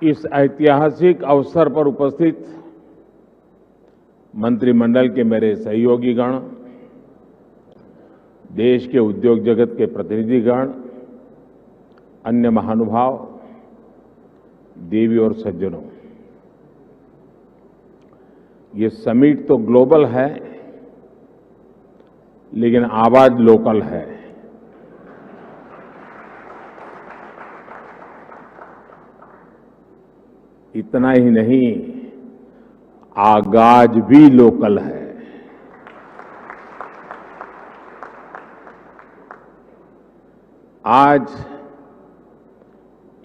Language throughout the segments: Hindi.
इस ऐतिहासिक अवसर पर उपस्थित मंत्रिमंडल के मेरे सहयोगीगण, देश के उद्योग जगत के प्रतिनिधिगण, अन्य महानुभाव, देवी और सज्जनों, ये समिट तो ग्लोबल है, लेकिन आवाज लोकल है। इतना ही नहीं, आगाज भी लोकल है। आज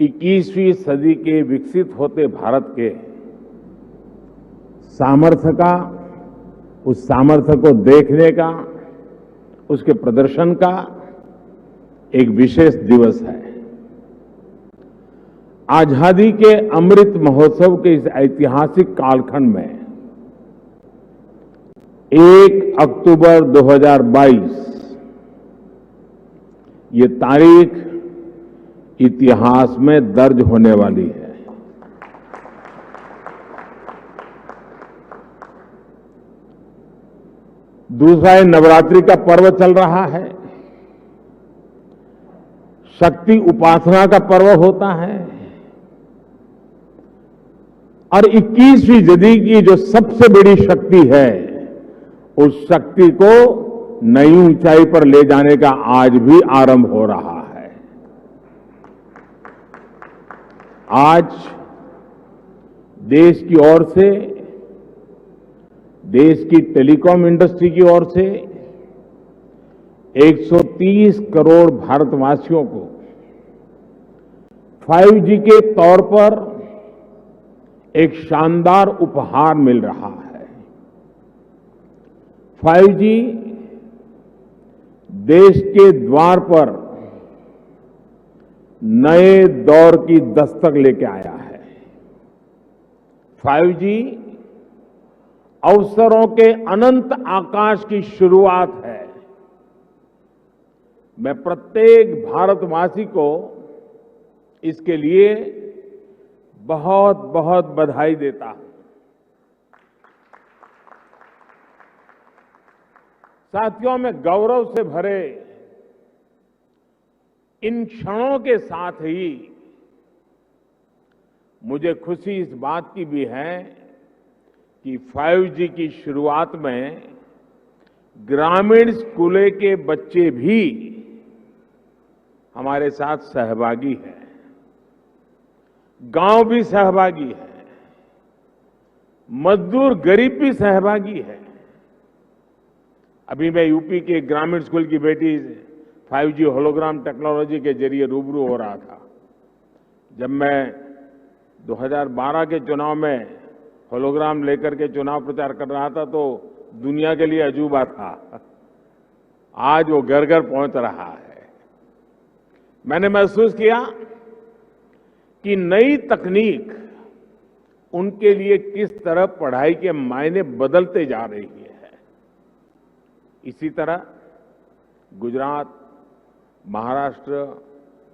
21वीं सदी के विकसित होते भारत के सामर्थ्य का, उस सामर्थ्य को देखने का, उसके प्रदर्शन का एक विशेष दिवस है। आजादी के अमृत महोत्सव के इस ऐतिहासिक कालखंड में 1 अक्टूबर 2022 ये तारीख इतिहास में दर्ज होने वाली है। दूसरा, ये नवरात्रि का पर्व चल रहा है, शक्ति उपासना का पर्व होता है और 21वीं सदी की जो सबसे बड़ी शक्ति है, उस शक्ति को नई ऊंचाई पर ले जाने का आज भी आरंभ हो रहा है। आज देश की ओर से, देश की टेलीकॉम इंडस्ट्री की ओर से 130 करोड़ भारतवासियों को 5G के तौर पर एक शानदार उपहार मिल रहा है। 5G देश के द्वार पर नए दौर की दस्तक लेके आया है। 5G अवसरों के अनंत आकाश की शुरुआत है। मैं प्रत्येक भारतवासी को इसके लिए बहुत बहुत बधाई देता हूं। साथियों, मैं गौरव से भरे इन क्षणों के साथ ही मुझे खुशी इस बात की भी है कि 5G की शुरुआत में ग्रामीण स्कूलों के बच्चे भी हमारे साथ सहभागी हैं, गांव भी सहभागी है, मजदूर गरीब भी सहभागी है। अभी मैं यूपी के ग्रामीण स्कूल की बेटी 5G होलोग्राम टेक्नोलॉजी के जरिए रूबरू हो रहा था। जब मैं 2012 के चुनाव में होलोग्राम लेकर के चुनाव प्रचार कर रहा था तो दुनिया के लिए अजूबा था। आज वो घर घर पहुंच रहा है। मैंने महसूस किया कि नई तकनीक उनके लिए किस तरह पढ़ाई के मायने बदलते जा रही है। इसी तरह गुजरात, महाराष्ट्र,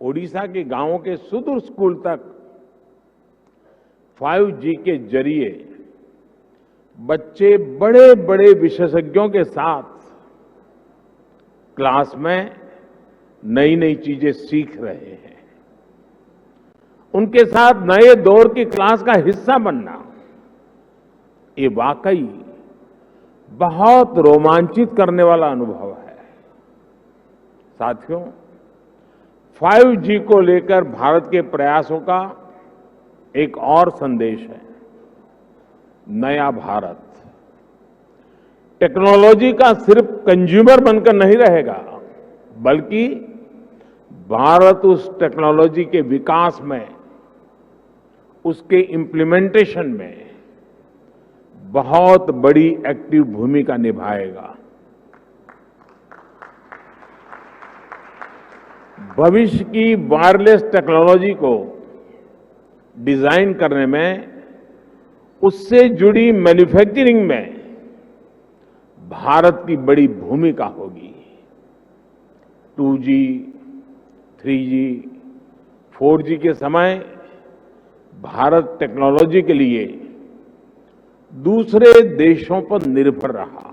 ओडिशा के गांवों के सुदूर स्कूल तक 5G के जरिए बच्चे बड़े बड़े विशेषज्ञों के साथ क्लास में नई नई चीजें सीख रहे हैं। उनके साथ नए दौर की क्लास का हिस्सा बनना, ये वाकई बहुत रोमांचित करने वाला अनुभव है। साथियों, 5G को लेकर भारत के प्रयासों का एक और संदेश है, नया भारत। टेक्नोलॉजी का सिर्फ कंज्यूमर बनकर नहीं रहेगा, बल्कि भारत उस टेक्नोलॉजी के विकास में, उसके इम्प्लीमेंटेशन में बहुत बड़ी एक्टिव भूमिका निभाएगा। भविष्य की वायरलेस टेक्नोलॉजी को डिजाइन करने में, उससे जुड़ी मैन्युफैक्चरिंग में भारत की बड़ी भूमिका होगी। 2G, 3G, 4G के समय भारत टेक्नोलॉजी के लिए दूसरे देशों पर निर्भर रहा।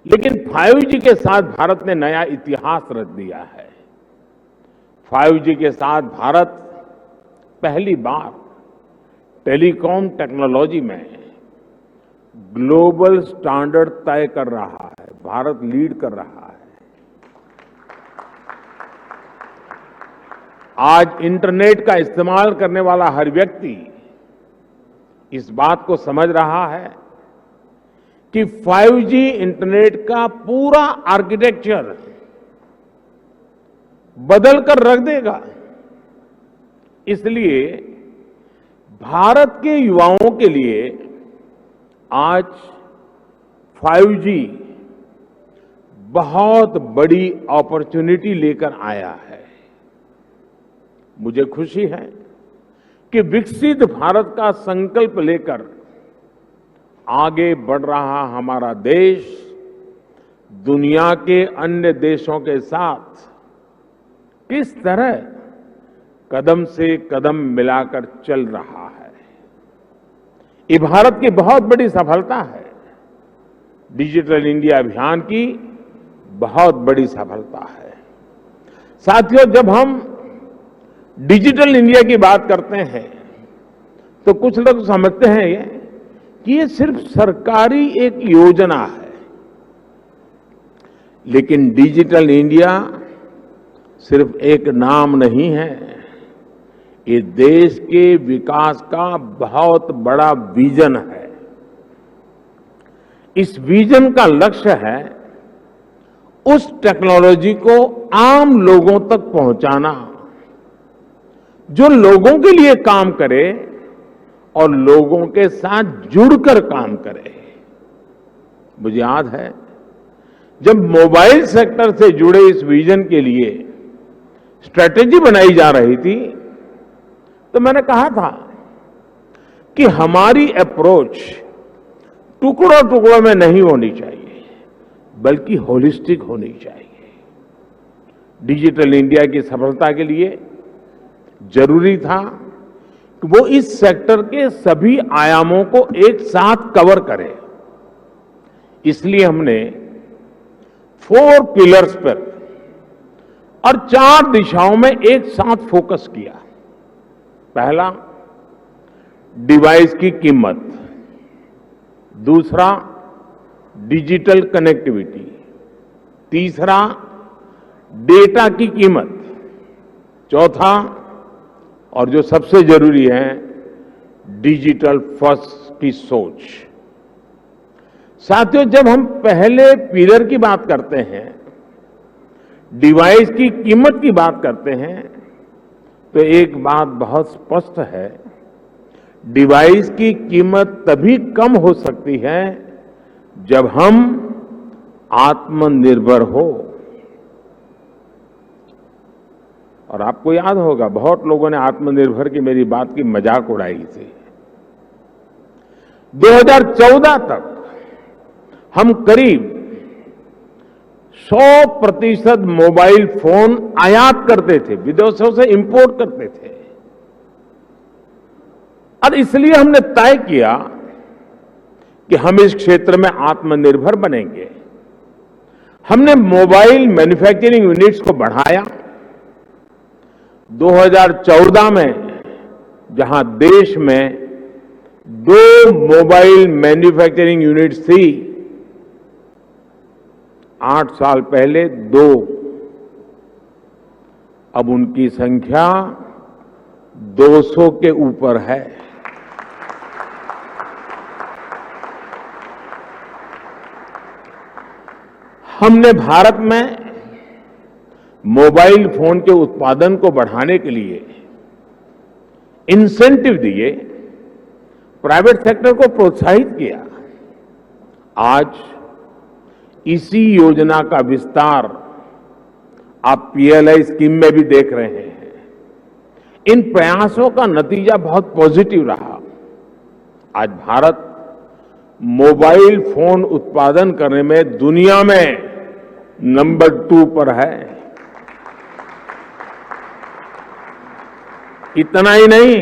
लेकिन 5G के साथ भारत ने नया इतिहास रच दिया है। 5G के साथ भारत पहली बार टेलीकॉम टेक्नोलॉजी में ग्लोबल स्टैंडर्ड तय कर रहा है। भारत लीड कर रहा है। आज इंटरनेट का इस्तेमाल करने वाला हर व्यक्ति इस बात को समझ रहा है कि 5G इंटरनेट का पूरा आर्किटेक्चर बदल कर रख देगा। इसलिए भारत के युवाओं के लिए आज 5G बहुत बड़ी अपॉर्चुनिटी लेकर आया है। मुझे खुशी है कि विकसित भारत का संकल्प लेकर आगे बढ़ रहा हमारा देश दुनिया के अन्य देशों के साथ किस तरह कदम से कदम मिलाकर चल रहा है। ये भारत की बहुत बड़ी सफलता है। डिजिटल इंडिया अभियान की बहुत बड़ी सफलता है। साथियों, जब हम डिजिटल इंडिया की बात करते हैं तो कुछ लोग समझते हैं कि ये सिर्फ सरकारी एक योजना है। लेकिन डिजिटल इंडिया सिर्फ एक नाम नहीं है, ये देश के विकास का बहुत बड़ा विजन है। इस विजन का लक्ष्य है उस टेक्नोलॉजी को आम लोगों तक पहुंचाना जो लोगों के लिए काम करे और लोगों के साथ जुड़कर काम करे। मुझे याद है जब मोबाइल सेक्टर से जुड़े इस विजन के लिए स्ट्रेटेजी बनाई जा रही थी तो मैंने कहा था कि हमारी अप्रोच टुकड़ों टुकड़ों में नहीं होनी चाहिए बल्कि होलिस्टिक होनी चाहिए। डिजिटल इंडिया की सफलता के लिए जरूरी था कि वो इस सेक्टर के सभी आयामों को एक साथ कवर करे। इसलिए हमने 4 पिलर्स पर और 4 दिशाओं में एक साथ फोकस किया। पहला, डिवाइस की कीमत। दूसरा, डिजिटल कनेक्टिविटी। तीसरा, डेटा की कीमत। चौथा, और जो सबसे जरूरी है, डिजिटल फर्स्ट की सोच। साथियों, जब हम पहले पिलर की बात करते हैं, डिवाइस की कीमत की बात करते हैं, तो एक बात बहुत स्पष्ट है, डिवाइस की कीमत तभी कम हो सकती है जब हम आत्मनिर्भर हो। और आपको याद होगा बहुत लोगों ने आत्मनिर्भर की मेरी बात की मजाक उड़ाई थी। 2014 तक हम करीब 100% मोबाइल फोन आयात करते थे, विदेशों से इंपोर्ट करते थे। और इसलिए हमने तय किया कि हम इस क्षेत्र में आत्मनिर्भर बनेंगे। हमने मोबाइल मैन्युफैक्चरिंग यूनिट्स को बढ़ाया। 2014 में जहां देश में 2 मोबाइल मैन्युफैक्चरिंग यूनिट्स थी, 8 साल पहले 2, अब उनकी संख्या 200 के ऊपर है। हमने भारत में मोबाइल फोन के उत्पादन को बढ़ाने के लिए इंसेंटिव दिए, प्राइवेट सेक्टर को प्रोत्साहित किया। आज इसी योजना का विस्तार आप पीएलआई स्कीम में भी देख रहे हैं। इन प्रयासों का नतीजा बहुत पॉजिटिव रहा। आज भारत मोबाइल फोन उत्पादन करने में दुनिया में नंबर 2 पर है। इतना ही नहीं,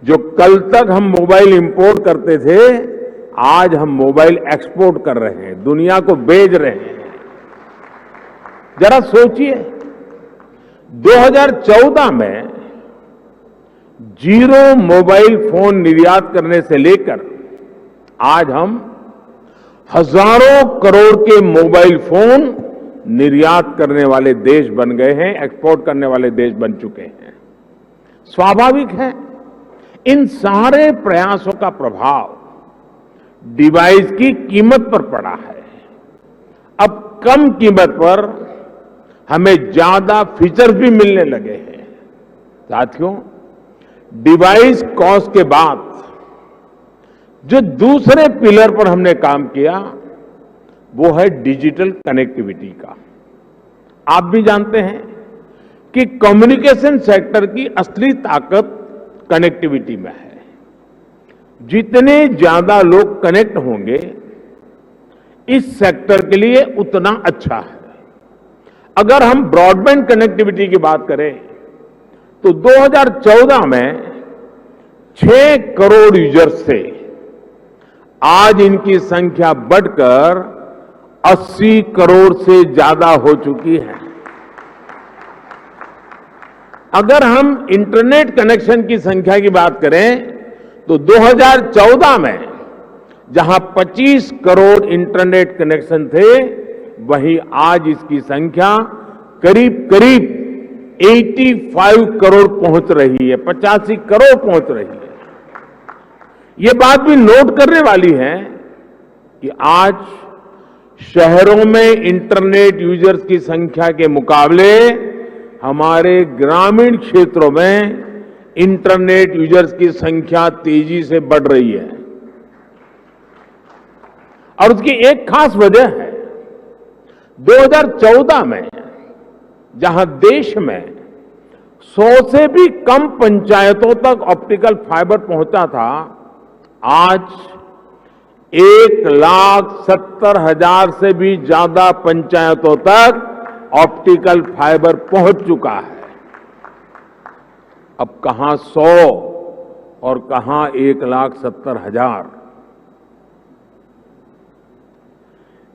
जो कल तक हम मोबाइल इंपोर्ट करते थे, आज हम मोबाइल एक्सपोर्ट कर रहे हैं, दुनिया को भेज रहे हैं। जरा सोचिए, 2014 में जीरो मोबाइल फोन निर्यात करने से लेकर आज हम हजारों करोड़ के मोबाइल फोन निर्यात करने वाले देश बन गए हैं, एक्सपोर्ट करने वाले देश बन चुके हैं। स्वाभाविक है, इन सारे प्रयासों का प्रभाव डिवाइस की कीमत पर पड़ा है। अब कम कीमत पर हमें ज्यादा फीचर्स भी मिलने लगे हैं। साथियों, डिवाइस कॉस्ट के बाद जो दूसरे पिलर पर हमने काम किया, वो है डिजिटल कनेक्टिविटी का। आप भी जानते हैं कि कम्युनिकेशन सेक्टर की असली ताकत कनेक्टिविटी में है। जितने ज्यादा लोग कनेक्ट होंगे, इस सेक्टर के लिए उतना अच्छा है। अगर हम ब्रॉडबैंड कनेक्टिविटी की बात करें, तो 2014 में 6 करोड़ यूजर्स थे। आज इनकी संख्या बढ़कर 80 करोड़ से ज्यादा हो चुकी है। अगर हम इंटरनेट कनेक्शन की संख्या की बात करें, तो 2014 में जहां 25 करोड़ इंटरनेट कनेक्शन थे, वहीं आज इसकी संख्या करीब करीब 85 करोड़ पहुंच रही है, 85 करोड़ पहुंच रही है। ये बात भी नोट करने वाली है कि आज शहरों में इंटरनेट यूजर्स की संख्या के मुकाबले हमारे ग्रामीण क्षेत्रों में इंटरनेट यूजर्स की संख्या तेजी से बढ़ रही है। और उसकी एक खास वजह है, 2014 में जहां देश में 100 से भी कम पंचायतों तक ऑप्टिकल फाइबर पहुंचा था, आज 1,70,000 से भी ज्यादा पंचायतों तक ऑप्टिकल फाइबर पहुंच चुका है। अब कहां 100 और कहां 1,70,000।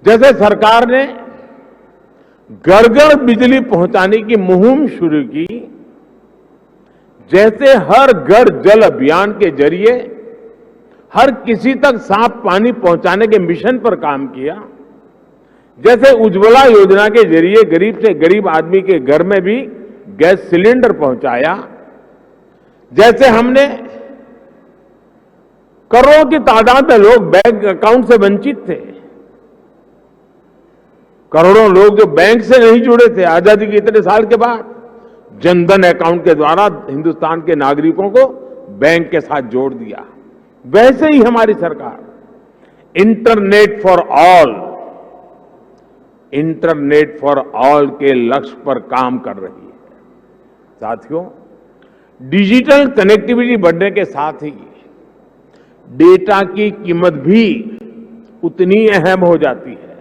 जैसे सरकार ने घर घर बिजली पहुंचाने की मुहिम शुरू की, जैसे हर घर जल अभियान के जरिए हर किसी तक साफ पानी पहुंचाने के मिशन पर काम किया, जैसे उज्ज्वला योजना के जरिए गरीब से गरीब आदमी के घर में भी गैस सिलेंडर पहुंचाया, जैसे हमने करोड़ों की तादाद में लोग बैंक अकाउंट से वंचित थे, करोड़ों लोग जो बैंक से नहीं जुड़े थे, आजादी के इतने साल के बाद जनधन अकाउंट के द्वारा हिंदुस्तान के नागरिकों को बैंक के साथ जोड़ दिया। वैसे ही हमारी सरकार इंटरनेट फॉर ऑल के लक्ष्य पर काम कर रही है। साथियों, डिजिटल कनेक्टिविटी बढ़ने के साथ ही डेटा की कीमत भी उतनी अहम हो जाती है।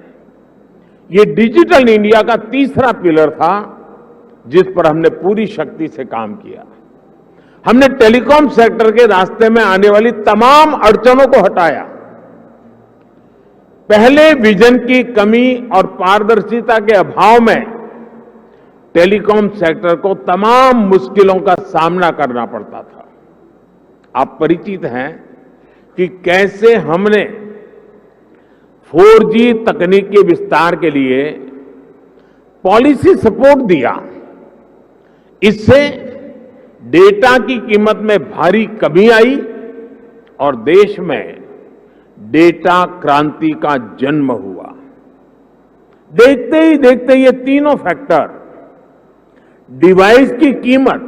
ये डिजिटल इंडिया का तीसरा पिलर था, जिस पर हमने पूरी शक्ति से काम किया। हमने टेलीकॉम सेक्टर के रास्ते में आने वाली तमाम अड़चनों को हटाया। पहले विजन की कमी और पारदर्शिता के अभाव में टेलीकॉम सेक्टर को तमाम मुश्किलों का सामना करना पड़ता था। आप परिचित हैं कि कैसे हमने 4G तकनीक के विस्तार के लिए पॉलिसी सपोर्ट दिया। इससे डेटा की कीमत में भारी कमी आई और देश में डेटा क्रांति का जन्म हुआ। देखते ही देखते ये तीनों फैक्टर, डिवाइस की कीमत,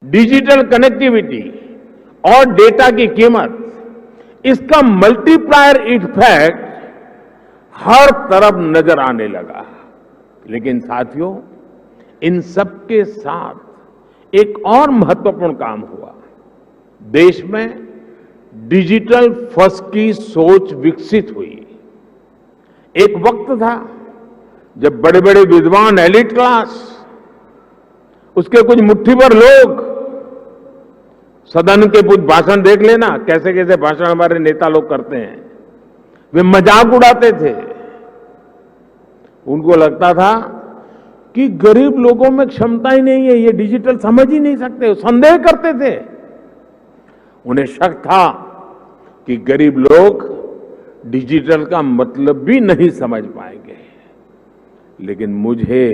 डिजिटल कनेक्टिविटी और डेटा की कीमत, इसका मल्टीप्लायर इफेक्ट हर तरफ नजर आने लगा। लेकिन साथियों, इन सब के साथ एक और महत्वपूर्ण काम हुआ। देश में डिजिटल फर्स्ट की सोच विकसित हुई। एक वक्त था जब बड़े बड़े विद्वान, एलिट क्लास, उसके कुछ मुट्ठी भर लोग सदन के कुछ भाषण देख लेना, कैसे कैसे भाषण हमारे नेता लोग करते हैं। वे मजाक उड़ाते थे। उनको लगता था कि गरीब लोगों में क्षमता ही नहीं है, ये डिजिटल समझ ही नहीं सकते, संदेह करते थे। उन्हें शक था कि गरीब लोग डिजिटल का मतलब भी नहीं समझ पाएंगे। लेकिन मुझे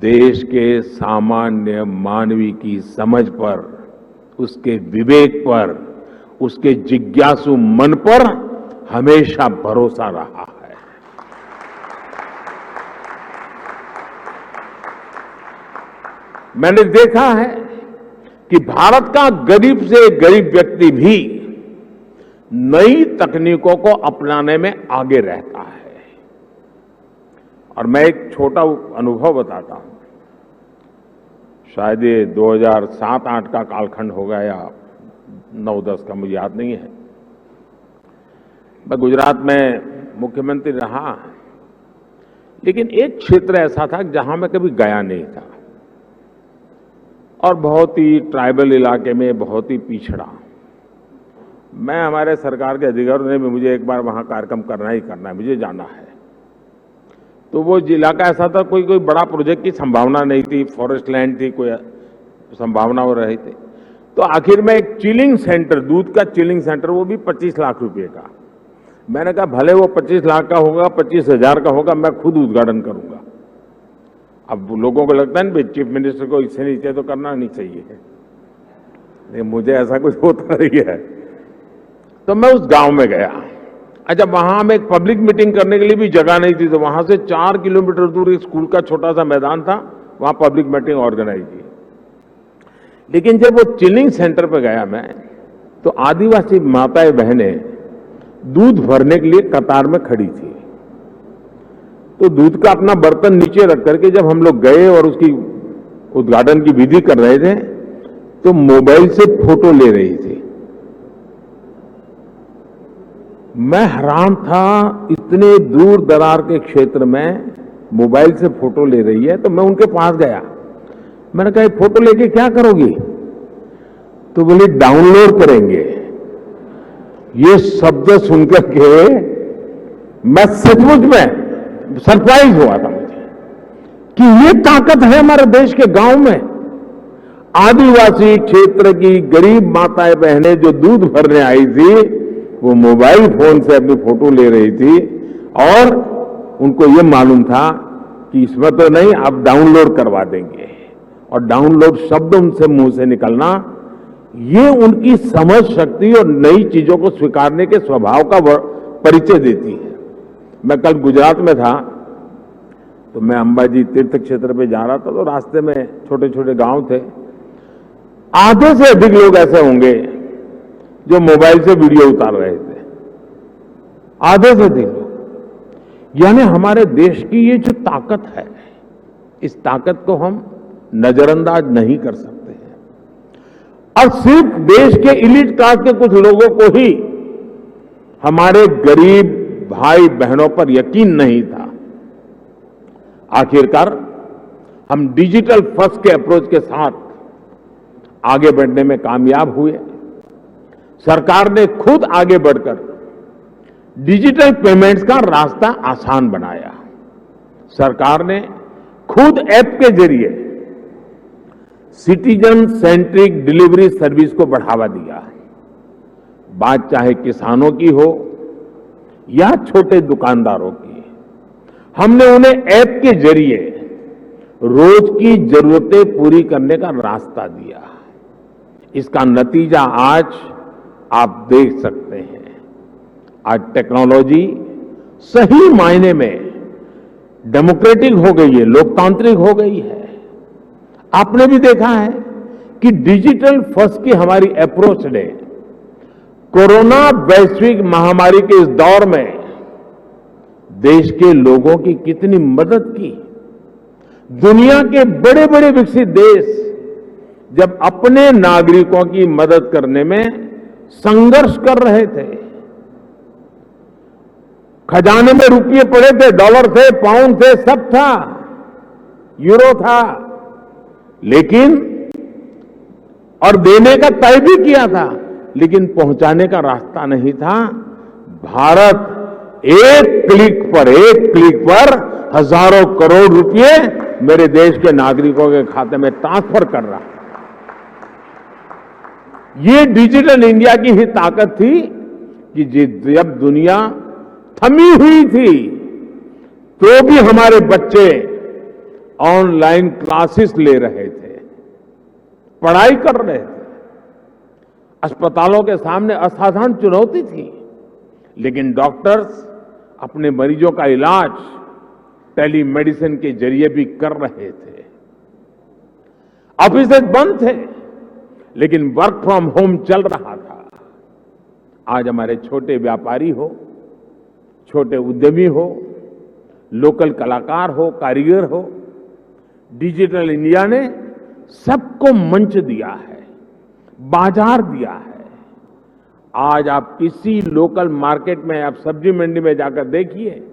देश के सामान्य मानवी की समझ पर, उसके विवेक पर, उसके जिज्ञासु मन पर हमेशा भरोसा रहा है। मैंने देखा है कि भारत का गरीब से गरीब व्यक्ति भी नई तकनीकों को अपनाने में आगे रहता है। और मैं एक छोटा अनुभव बताता हूं। शायद ये 2007-8 का कालखंड होगा या 9-10 का, मुझे याद नहीं है। मैं गुजरात में मुख्यमंत्री रहा, लेकिन एक क्षेत्र ऐसा था जहां मैं कभी गया नहीं था और बहुत ही ट्राइबल इलाके में, बहुत ही पिछड़ा। मैं, हमारे सरकार के अधिकारियों ने भी मुझे एक बार वहां कार्यक्रम करना ही करना है, मुझे जाना है। तो वो इलाका ऐसा था, कोई बड़ा प्रोजेक्ट की संभावना नहीं थी, फॉरेस्ट लैंड थी, कोई संभावना हो रही थी। तो आखिर में एक चिलिंग सेंटर, दूध का चिलिंग सेंटर, वो भी 25 लाख रुपए का। मैंने कहा भले वो 25 लाख का होगा, 25,000 का होगा, मैं खुद उद्घाटन करूंगा। अब लोगों को लगता है ना, चीफ मिनिस्टर को इससे नीचे तो करना नहीं चाहिए, लेकिन मुझे ऐसा कुछ होता नहीं है। तो मैं उस गांव में गया। अच्छा, वहां हम एक पब्लिक मीटिंग करने के लिए भी जगह नहीं थी, तो वहां से 4 किलोमीटर दूर एक स्कूल का छोटा सा मैदान था, वहां पब्लिक मीटिंग ऑर्गेनाइज की। लेकिन जब वो चिलिंग सेंटर पे गया मैं, तो आदिवासी माताएं बहनें दूध भरने के लिए कतार में खड़ी थी। तो दूध का अपना बर्तन नीचे रख करके जब हम लोग गए और उसकी उद्घाटन की विधि कर रहे थे, तो मोबाइल से फोटो ले रही थी। मैं हैरान था, इतने दूर दरार के क्षेत्र में मोबाइल से फोटो ले रही है। तो मैं उनके पास गया, मैंने कहा फोटो लेके क्या करोगी? तो बोले डाउनलोड करेंगे। ये शब्द सुनकर के मैं सचमुच में सरप्राइज हुआ था मुझे कि ये ताकत है हमारे देश के गांव में। आदिवासी क्षेत्र की गरीब माताएं बहनें जो दूध भरने आई थी, वो मोबाइल फोन से अपनी फोटो ले रही थी और उनको ये मालूम था कि इसमें तो नहीं, आप डाउनलोड करवा देंगे। और डाउनलोड शब्द उनसे मुंह से निकलना, ये उनकी समझ शक्ति और नई चीजों को स्वीकारने के स्वभाव का परिचय देती है। मैं कल गुजरात में था, तो मैं अंबाजी तीर्थ क्षेत्र पे जा रहा था, तो रास्ते में छोटे छोटे गांव थे। आधे से अधिक लोग ऐसे होंगे जो मोबाइल से वीडियो उतार रहे थे, आधे से अधिक लोग। यानी हमारे देश की ये जो ताकत है, इस ताकत को हम नजरअंदाज नहीं कर सकते हैं। और सिर्फ देश के इलीट क्लास के कुछ लोगों को ही हमारे गरीब भाई बहनों पर यकीन नहीं था। आखिरकार हम डिजिटल फर्स्ट के अप्रोच के साथ आगे बढ़ने में कामयाब हुए। सरकार ने खुद आगे बढ़कर डिजिटल पेमेंट्स का रास्ता आसान बनाया। सरकार ने खुद ऐप के जरिए सिटीजन सेंट्रिक डिलीवरी सर्विस को बढ़ावा दिया। बात चाहे किसानों की हो या छोटे दुकानदारों की, हमने उन्हें ऐप के जरिए रोज की जरूरतें पूरी करने का रास्ता दिया। इसका नतीजा आज आप देख सकते हैं। आज टेक्नोलॉजी सही मायने में डेमोक्रेटिक हो गई है, लोकतांत्रिक हो गई है। आपने भी देखा है कि डिजिटल फर्स्ट की हमारी अप्रोच ने कोरोना वैश्विक महामारी के इस दौर में देश के लोगों की कितनी मदद की। दुनिया के बड़े बड़े विकसित देश जब अपने नागरिकों की मदद करने में संघर्ष कर रहे थे, खजाने में रुपये पड़े थे, डॉलर थे, पाउंड थे, सब था, यूरो था, लेकिन और देने का तय भी किया था, लेकिन पहुंचाने का रास्ता नहीं था। भारत एक क्लिक पर हजारों करोड़ रुपए मेरे देश के नागरिकों के खाते में ट्रांसफर कर रहा है। ये डिजिटल इंडिया की ही ताकत थी कि जब दुनिया थमी हुई थी तो भी हमारे बच्चे ऑनलाइन क्लासेस ले रहे थे, पढ़ाई कर रहे थे। अस्पतालों के सामने असाधारण चुनौती थी, लेकिन डॉक्टर्स अपने मरीजों का इलाज टेलीमेडिसिन के जरिए भी कर रहे थे। ऑफिसेज बंद थे, लेकिन वर्क फ्रॉम होम चल रहा था। आज हमारे छोटे व्यापारी हो, छोटे उद्यमी हो, लोकल कलाकार हो, कारीगर हो, डिजिटल इंडिया ने सबको मंच दिया है, बाजार दिया है। आज आप किसी लोकल मार्केट में, आप सब्जी मंडी में जाकर देखिए,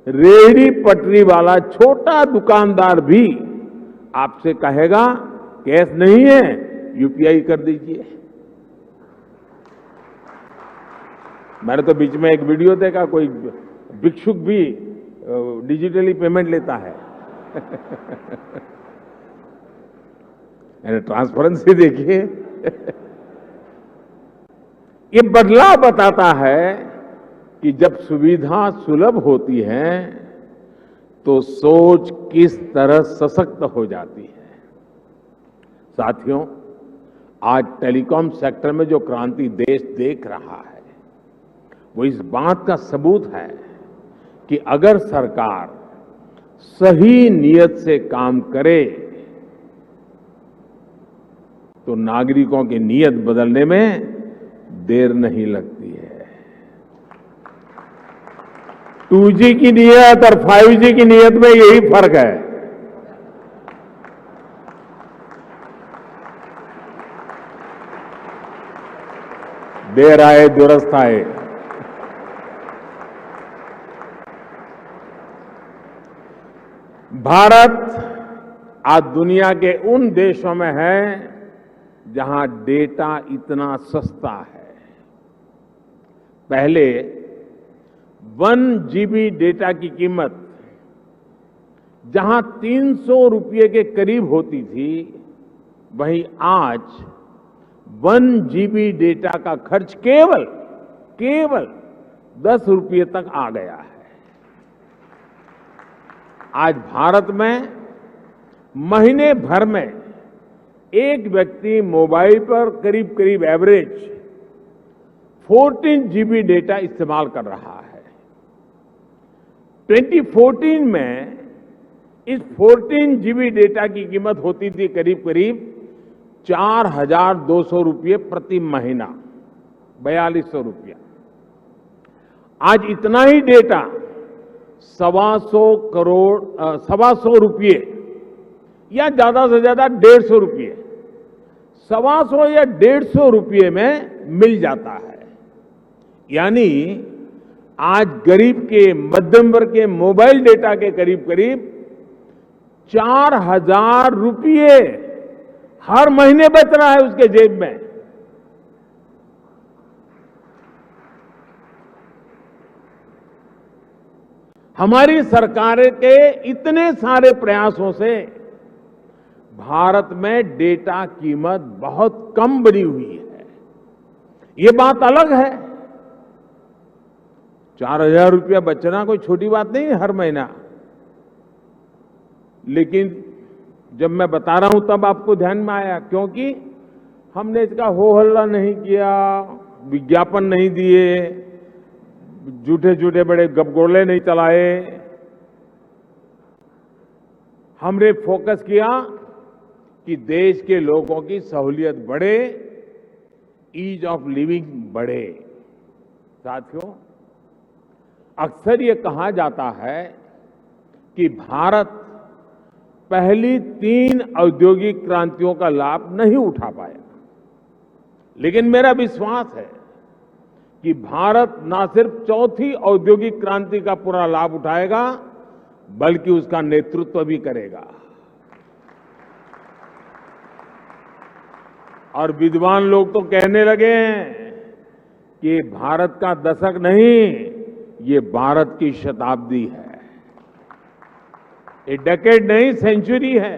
रेहड़ी पटरी वाला छोटा दुकानदार भी आपसे कहेगा कैश नहीं है, यूपीआई कर दीजिए। मैंने तो बीच में एक वीडियो देखा, कोई भिक्षुक भी डिजिटली पेमेंट लेता है। ट्रांसपेरेंसी देखिए। ये बदलाव बताता है कि जब सुविधा सुलभ होती है तो सोच किस तरह सशक्त हो जाती है। साथियों, आज टेलीकॉम सेक्टर में जो क्रांति देश देख रहा है वो इस बात का सबूत है कि अगर सरकार सही नियत से काम करे तो नागरिकों की नियत बदलने में देर नहीं लगती है। 2G की नियत और 5G की नियत में यही फर्क है। देर आए दुरुस्त आए। भारत आज दुनिया के उन देशों में है जहां डेटा इतना सस्ता है। पहले 1 GB डेटा की कीमत जहां 300 रुपये के करीब होती थी, वहीं आज 1 GB डेटा का खर्च केवल 10 रुपये तक आ गया है। आज भारत में महीने भर में एक व्यक्ति मोबाइल पर करीब एवरेज 14 GB डेटा इस्तेमाल कर रहा है। 2014 में इस 14 GB डेटा की कीमत होती थी करीब 4,200 रुपये प्रति महीना, 4,200 रुपया। आज इतना ही डेटा 1,250 रुपये या ज्यादा से ज्यादा 150 रुपये, 125 या 150 रुपये में मिल जाता है। यानी आज गरीब के, मध्यम वर्ग के मोबाइल डेटा के करीब 4,000 रुपये हर महीने बच रहा है उसके जेब में। हमारी सरकार के इतने सारे प्रयासों से भारत में डेटा कीमत बहुत कम बनी हुई है। ये बात अलग है, 4,000 रुपया बचना कोई छोटी बात नहीं है हर महीना। लेकिन जब मैं बता रहा हूं तब आपको ध्यान में आया, क्योंकि हमने इसका हो हल्ला नहीं किया, विज्ञापन नहीं दिए, झूठे बड़े गपगोले नहीं चलाए। हमने फोकस किया कि देश के लोगों की सहूलियत बढ़े, ईज ऑफ लिविंग बढ़े। साथियों, अक्सर ये कहा जाता है कि भारत पहली 3 औद्योगिक क्रांतियों का लाभ नहीं उठा पाया, लेकिन मेरा विश्वास है कि भारत न सिर्फ चौथी औद्योगिक क्रांति का पूरा लाभ उठाएगा, बल्कि उसका नेतृत्व भी करेगा। और विद्वान लोग तो कहने लगे हैं कि ये भारत का दशक नहीं, ये भारत की शताब्दी है। ये डेकेड नहीं, सेंचुरी है।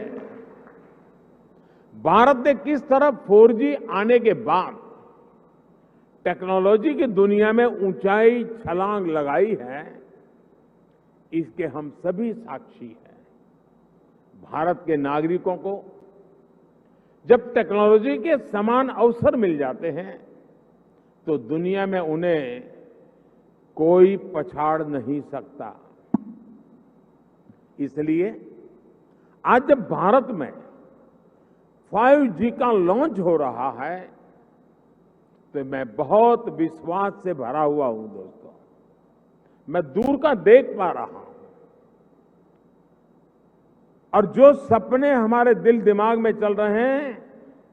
भारत ने किस तरह 4G आने के बाद टेक्नोलॉजी की दुनिया में ऊंचाई छलांग लगाई है, इसके हम सभी साक्षी हैं। भारत के नागरिकों को जब टेक्नोलॉजी के समान अवसर मिल जाते हैं तो दुनिया में उन्हें कोई पछाड़ नहीं सकता। इसलिए आज जब भारत में 5G का लॉन्च हो रहा है तो मैं बहुत विश्वास से भरा हुआ हूं दोस्तों। मैं दूर का देख पा रहा हूं और जो सपने हमारे दिल दिमाग में चल रहे हैं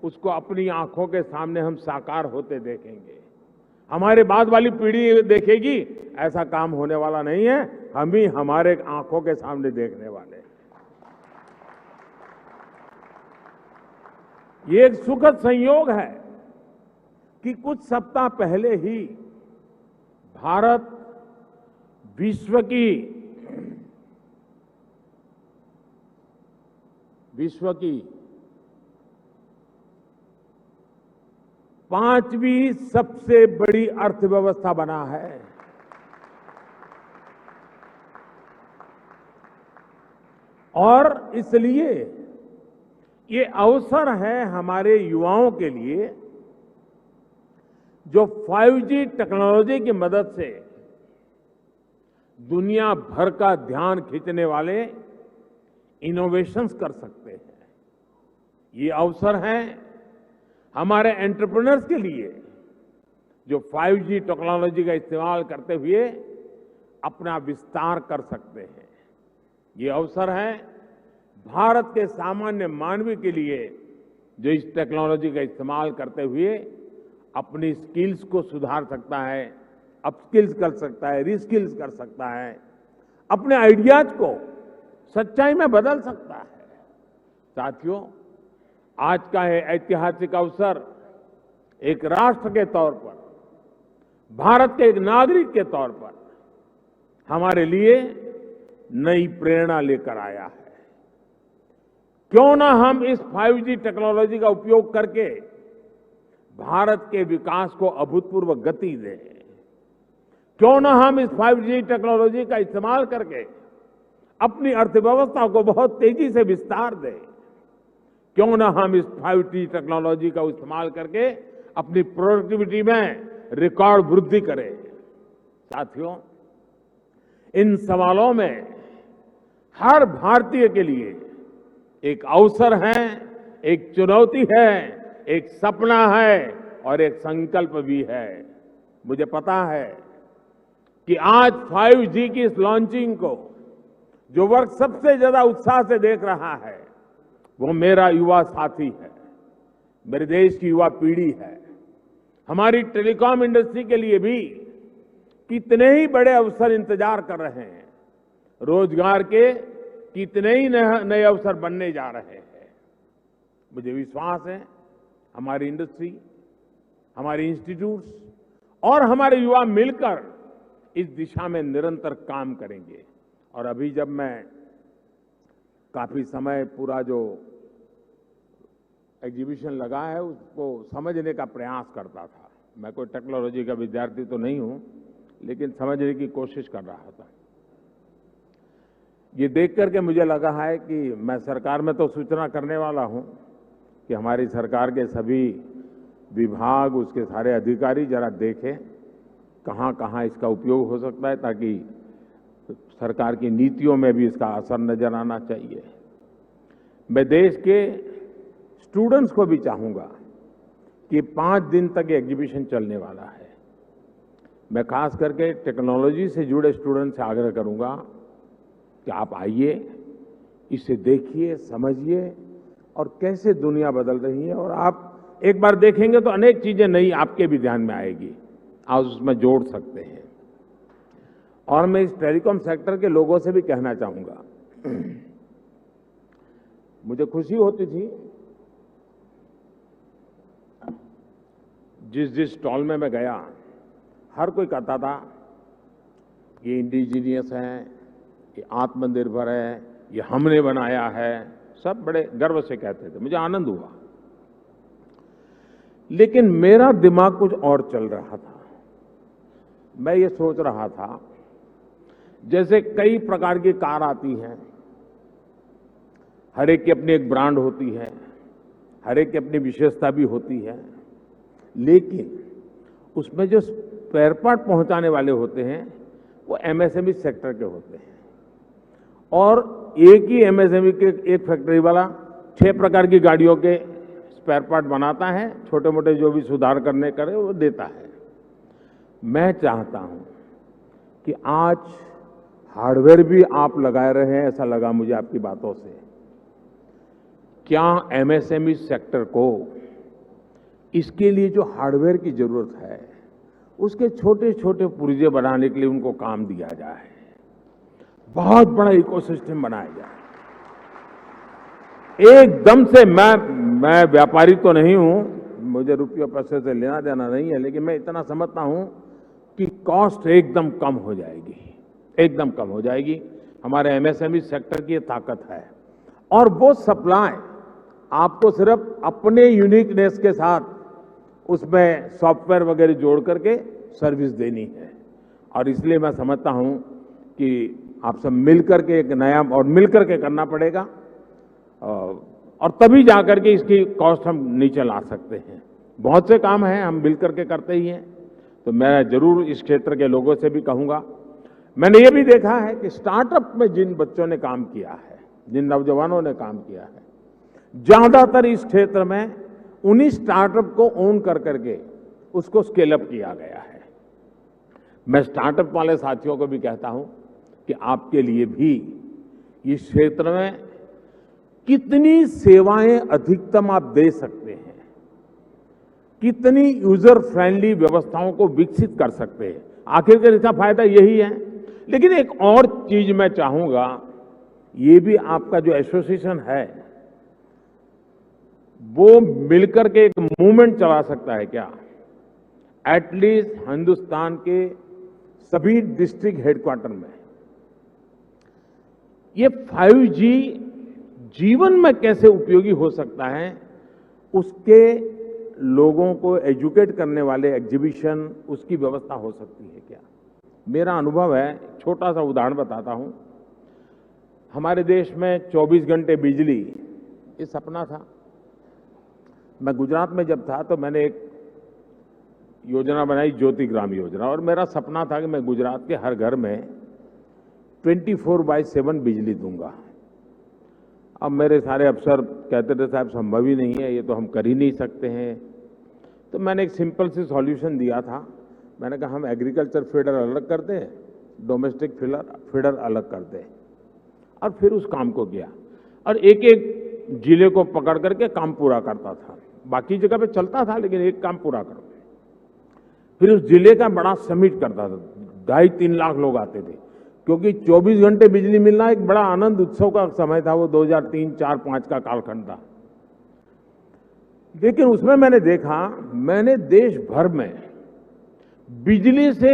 उसको अपनी आंखों के सामने हम साकार होते देखेंगे। हमारे बाद वाली पीढ़ी देखेगी, ऐसा काम होने वाला नहीं है, हम ही हमारे आंखों के सामने देखने वाले हैं। ये एक सुखद संयोग है कि कुछ सप्ताह पहले ही भारत विश्व की 5वीं सबसे बड़ी अर्थव्यवस्था बना है। और इसलिए ये अवसर है हमारे युवाओं के लिए जो 5G टेक्नोलॉजी की मदद से दुनिया भर का ध्यान खींचने वाले इनोवेशंस कर सकते हैं। ये अवसर है हमारे एंटरप्रेन्योर्स के लिए जो 5G टेक्नोलॉजी का इस्तेमाल करते हुए अपना विस्तार कर सकते हैं। ये अवसर है भारत के सामान्य मानवी के लिए जो इस टेक्नोलॉजी का इस्तेमाल करते हुए अपनी स्किल्स को सुधार सकता है, अपस्किल्स कर सकता है, रीस्किल्स कर सकता है, अपने आइडियाज को सच्चाई में बदल सकता है। साथियों, आज का ये ऐतिहासिक अवसर एक राष्ट्र के तौर पर, भारत के एक नागरिक के तौर पर हमारे लिए नई प्रेरणा लेकर आया है। क्यों ना हम इस 5G टेक्नोलॉजी का उपयोग करके भारत के विकास को अभूतपूर्व गति दें। क्यों ना हम इस 5G टेक्नोलॉजी का इस्तेमाल करके अपनी अर्थव्यवस्था को बहुत तेजी से विस्तार दें। क्यों ना हम इस 5G टेक्नोलॉजी का इस्तेमाल करके अपनी प्रोडक्टिविटी में रिकॉर्ड वृद्धि करें। साथियों, इन सवालों में हर भारतीय के लिए एक अवसर है, एक चुनौती है, एक सपना है और एक संकल्प भी है। मुझे पता है कि आज 5G की इस लॉन्चिंग को जो वर्ग सबसे ज्यादा उत्साह से देख रहा है वो मेरा युवा साथी है, मेरे देश की युवा पीढ़ी है। हमारी टेलीकॉम इंडस्ट्री के लिए भी कितने ही बड़े अवसर इंतजार कर रहे हैं। रोजगार के कितने ही नए अवसर बनने जा रहे हैं। मुझे विश्वास है हमारी इंडस्ट्री, हमारे इंस्टीट्यूट्स और हमारे युवा मिलकर इस दिशा में निरंतर काम करेंगे। और अभी जब मैं काफी समय पूरा जो एग्जीबिशन लगा है उसको समझने का प्रयास करता था। मैं कोई टेक्नोलॉजी का विद्यार्थी तो नहीं हूं, लेकिन समझने की कोशिश कर रहा था। ये देख करके मुझे लगा है कि मैं सरकार में तो सूचना करने वाला हूं कि हमारी सरकार के सभी विभाग, उसके सारे अधिकारी जरा देखें कहां कहां इसका उपयोग हो सकता है, ताकि सरकार की नीतियों में भी इसका असर नजर आना चाहिए। मैं देश के स्टूडेंट्स को भी चाहूंगा कि 5 दिन तक ये एग्जीबिशन चलने वाला है। मैं खास करके टेक्नोलॉजी से जुड़े स्टूडेंट से आग्रह करूंगा कि आप आइए, इसे देखिए, समझिए और कैसे दुनिया बदल रही है। और आप एक बार देखेंगे तो अनेक चीजें नई आपके भी ध्यान में आएगी, आप उसमें जोड़ सकते हैं। और मैं इस टेलीकॉम सेक्टर के लोगों से भी कहना चाहूंगा, मुझे खुशी होती थी जिस जिस स्टॉल में मैं गया, हर कोई कहता था ये इंडिजीनियस है, ये आत्मनिर्भर है, ये हमने बनाया है। सब बड़े गर्व से कहते थे, मुझे आनंद हुआ। लेकिन मेरा दिमाग कुछ और चल रहा था। मैं ये सोच रहा था, जैसे कई प्रकार की कार आती हैं, हर एक की अपनी एक ब्रांड होती है, हर एक की अपनी विशेषता भी होती है, लेकिन उसमें जो स्पेयर पार्ट पहुंचाने वाले होते हैं वो एमएसएमई सेक्टर के होते हैं। और एक ही एमएसएमई के एक फैक्ट्री वाला 6 प्रकार की गाड़ियों के स्पेयर पार्ट बनाता है, छोटे मोटे जो भी सुधार करने करे वो देता है। मैं चाहता हूं कि आज हार्डवेयर भी आप लगा रहे हैं, ऐसा लगा मुझे आपकी बातों से। क्या एमएसएमई सेक्टर को इसके लिए जो हार्डवेयर की जरूरत है, उसके छोटे छोटे पुर्जे बनाने के लिए उनको काम दिया जाए, बहुत बड़ा इकोसिस्टम बनाया जाए। एकदम से मैं व्यापारी तो नहीं हूं, मुझे रुपये पैसे से लेना देना नहीं है, लेकिन मैं इतना समझता हूं कि कॉस्ट एकदम कम हो जाएगी, एकदम कम हो जाएगी। हमारे एमएसएमई सेक्टर की ये ताकत है। और वो सप्लाई आपको सिर्फ अपने यूनिकनेस के साथ उसमें सॉफ्टवेयर वगैरह जोड़ करके सर्विस देनी है। और इसलिए मैं समझता हूं कि आप सब मिलकर के एक नया और मिलकर के करना पड़ेगा, और तभी जाकर के इसकी कॉस्ट हम नीचे ला सकते हैं। बहुत से काम हैं, हम मिलकर के करते ही हैं। तो मैं जरूर इस क्षेत्र के लोगों से भी कहूंगा। मैंने ये भी देखा है कि स्टार्टअप में जिन बच्चों ने काम किया है, जिन नौजवानों ने काम किया है, ज्यादातर इस क्षेत्र में उन्हीं स्टार्टअप को ओन कर करके उसको स्केल अप किया गया है। मैं स्टार्टअप वाले साथियों को भी कहता हूं कि आपके लिए भी इस क्षेत्र में कितनी सेवाएं अधिकतम आप दे सकते हैं, कितनी यूजर फ्रेंडली व्यवस्थाओं को विकसित कर सकते हैं, आखिरकार इसका फायदा यही है। लेकिन एक और चीज मैं चाहूंगा, ये भी आपका जो एसोसिएशन है वो मिलकर के एक मूवमेंट चला सकता है क्या? एटलीस्ट हिंदुस्तान के सभी डिस्ट्रिक्ट हेडक्वार्टर में ये 5G जीवन में कैसे उपयोगी हो सकता है, उसके लोगों को एजुकेट करने वाले एग्जीबिशन, उसकी व्यवस्था हो सकती है क्या? मेरा अनुभव है, छोटा सा उदाहरण बताता हूं। हमारे देश में 24 घंटे बिजली, ये सपना था। मैं गुजरात में जब था तो मैंने एक योजना बनाई, ज्योति ग्राम योजना, और मेरा सपना था कि मैं गुजरात के हर घर में 24/7 बिजली दूंगा। अब मेरे सारे अफसर कहते थे साहब संभव ही नहीं है, ये तो हम कर ही नहीं सकते हैं। तो मैंने एक सिंपल सी सॉल्यूशन दिया था। मैंने कहा हम एग्रीकल्चर फीडर अलग कर दें, डोमेस्टिक फीडर अलग कर दें, और फिर उस काम को किया। और एक एक जिले को पकड़ करके काम पूरा करता था। बाकी जगह पे चलता था, लेकिन एक काम पूरा करो। फिर उस जिले का बड़ा समिट करता था, 2.5-3 लाख लोग आते थे, क्योंकि 24 घंटे बिजली मिलना एक बड़ा आनंद उत्सव का समय था। वो 2003, 4, 5 का कालखंड था। लेकिन उसमें मैंने देखा, मैंने देश भर में बिजली से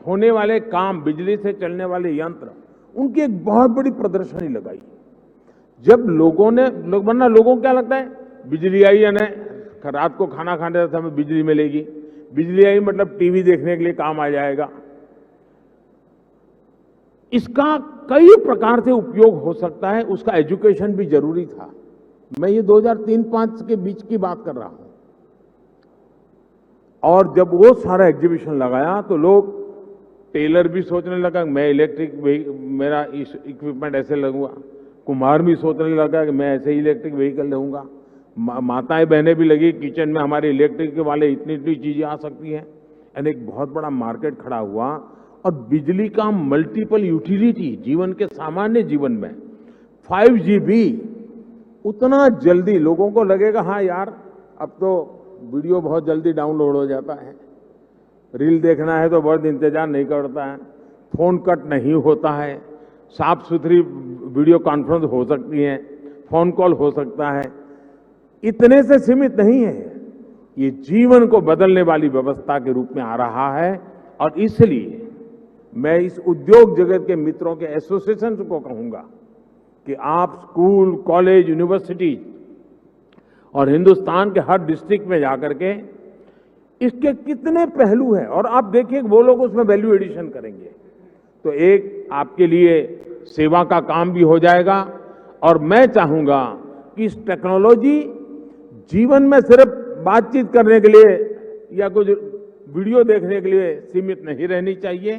होने वाले काम, बिजली से चलने वाले यंत्र, उनकी एक बहुत बड़ी प्रदर्शनी लगाई। जब लोगों को क्या लगता है, बिजली आई है ना, रात को खाना खाने का समय बिजली मिलेगी, बिजली आई मतलब टीवी देखने के लिए काम आ जाएगा। इसका कई प्रकार से उपयोग हो सकता है, उसका एजुकेशन भी जरूरी था। मैं ये 2003-5 के बीच की बात कर रहा हूं। और जब वो सारा एग्जीबिशन लगाया तो लोग, टेलर भी सोचने लगा मैं मेरा इक्विपमेंट ऐसे लगूंगा, कुम्हार भी सोचने लगा कि मैं ऐसे इलेक्ट्रिक व्हीकल लूंगा, माताएं बहनें भी लगी किचन में हमारे इलेक्ट्रिक वाले इतनी इतनी चीजें आ सकती हैं। यानी एक बहुत बड़ा मार्केट खड़ा हुआ। और बिजली का मल्टीपल यूटिलिटी जीवन के सामान्य जीवन में 5G भी उतना जल्दी, लोगों को लगेगा हाँ यार अब तो वीडियो बहुत जल्दी डाउनलोड हो जाता है, रील देखना है तो बहुत इंतजार नहीं करता है, फोन कट नहीं होता है, साफ सुथरी वीडियो कॉन्फ्रेंस हो सकती है, फोन कॉल हो सकता है। इतने से सीमित नहीं है, ये जीवन को बदलने वाली व्यवस्था के रूप में आ रहा है। और इसलिए मैं इस उद्योग जगत के मित्रों के एसोसिएशन को कहूंगा कि आप स्कूल, कॉलेज, यूनिवर्सिटी और हिंदुस्तान के हर डिस्ट्रिक्ट में जाकर के इसके कितने पहलू हैं और आप देखिए वो लोग उसमें वैल्यू एडिशन करेंगे तो एक आपके लिए सेवा का काम भी हो जाएगा। और मैं चाहूंगा कि इस टेक्नोलॉजी जीवन में सिर्फ बातचीत करने के लिए या कुछ वीडियो देखने के लिए सीमित नहीं रहनी चाहिए।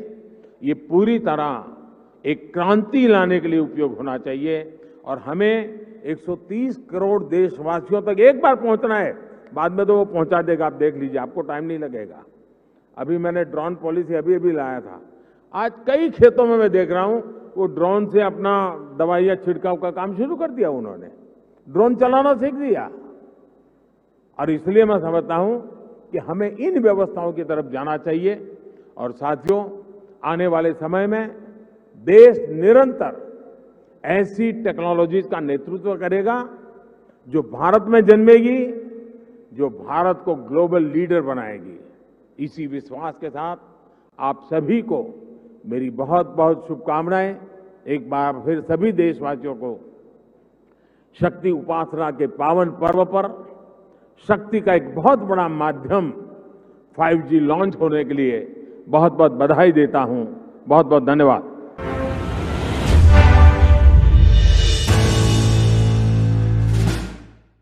ये पूरी तरह एक क्रांति लाने के लिए उपयोग होना चाहिए और हमें 130 करोड़ देशवासियों तक एक बार पहुंचना है। बाद में तो वो पहुंचा देगा, आप देख लीजिए, आपको टाइम नहीं लगेगा। अभी मैंने ड्रोन पॉलिसी अभी लाया था। आज कई खेतों में मैं देख रहा हूं वो ड्रोन से अपना दवाइयां छिड़काव का काम शुरू कर दिया, उन्होंने ड्रोन चलाना सीख दिया। और इसलिए मैं समझता हूं कि हमें इन व्यवस्थाओं की तरफ जाना चाहिए। और साथियों, आने वाले समय में देश निरंतर ऐसी टेक्नोलॉजीज का नेतृत्व करेगा जो भारत में जन्मेगी, जो भारत को ग्लोबल लीडर बनाएगी। इसी विश्वास के साथ आप सभी को मेरी बहुत बहुत शुभकामनाएं। एक बार फिर सभी देशवासियों को शक्ति उपासना के पावन पर्व पर शक्ति का एक बहुत बड़ा माध्यम 5G लॉन्च होने के लिए बहुत बहुत बधाई देता हूं। बहुत बहुत धन्यवाद।